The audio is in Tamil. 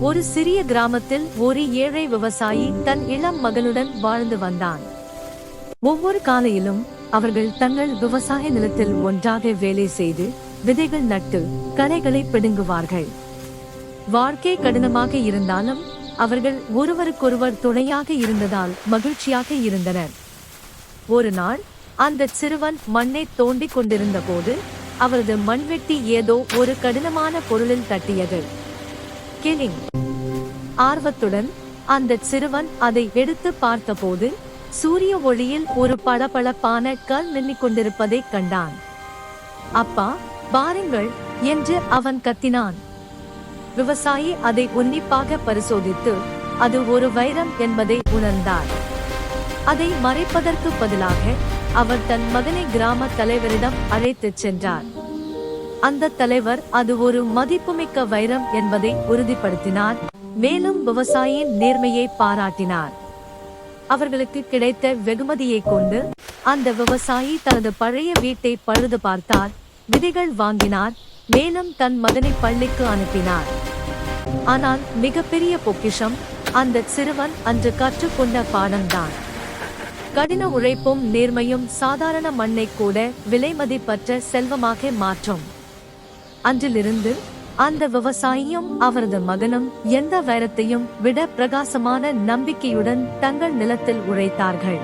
ஒரு சிறிய கிராமத்தில் ஒரு ஏழை விவசாயி தன் இளம் மகனுடன் வாழ்ந்து வந்தான். ஒவ்வொரு காலையிலும் அவர்கள் தங்கள் விவசாய நிலத்தில் ஒன்றாக வேலை செய்து விதைகள் நட்டு களைகளை பிடுங்குவார்கள். வாழ்க்கை கடினமாக இருந்தாலும் அவர்கள் ஒருவருக்கொருவர் துணையாக இருந்ததால் மகிழ்ச்சியாக இருந்தனர். ஒரு நாள் அந்த சிறுவன் மண்ணை தோண்டிக் கொண்டிருந்த போது அவரது மண்வெட்டி ஏதோ ஒரு கடினமான பொருளில் தட்டியது. கிளிங்! ஆர்வத்துடன் அந்த சிறுவன் அதை எடுத்து பார்த்தபோது சூரிய ஒளியில் ஒரு பளபளப்பான கல் மின்னிக் கொண்டிருப்பதை கண்டான். அப்பா, பாருங்கள் என்று அவன் கத்தினான். விவசாயி அதை உன்னிப்பாக பரிசோதித்து அது ஒரு வைரம் என்பதை உணர்ந்தார். அதை மறைப்பதற்கு பதிலாக அவர் தன் மகனை கிராம தலைவரிடம் அழைத்துச் சென்றார். அந்த தலைவர் அது ஒரு மதிப்புமிக்க வைரம் என்பதை உறுதிப்படுத்தினார். மேலும் விவசாயியின் நேர்மையை பாராட்டினார். அவர்களுக்கு கிடைத்த வெகுமதியை கொண்டு அந்த விவசாயி தனது பழைய வீட்டை பழுது பார்த்தார், விதைகள் வாங்கினார், மேலும் தன் மகனை பள்ளிக்கு அனுப்பினார். ஆனால் மிகப்பெரிய பொக்கிஷம் அந்த சிறுவன் அன்று கற்றுக்கொண்ட பாடம்தான். கடின உழைப்பும் நேர்மையும் சாதாரண மண்ணை கூட விலைமதிப்பற்ற செல்வமாக மாற்றும். அன்றிலிருந்து அந்த விவசாயியும் அவரது மகனும் எந்த வைரத்தையும் விட பிரகாசமான நம்பிக்கையுடன் தங்கள் நிலத்தில் உழைத்தார்கள்.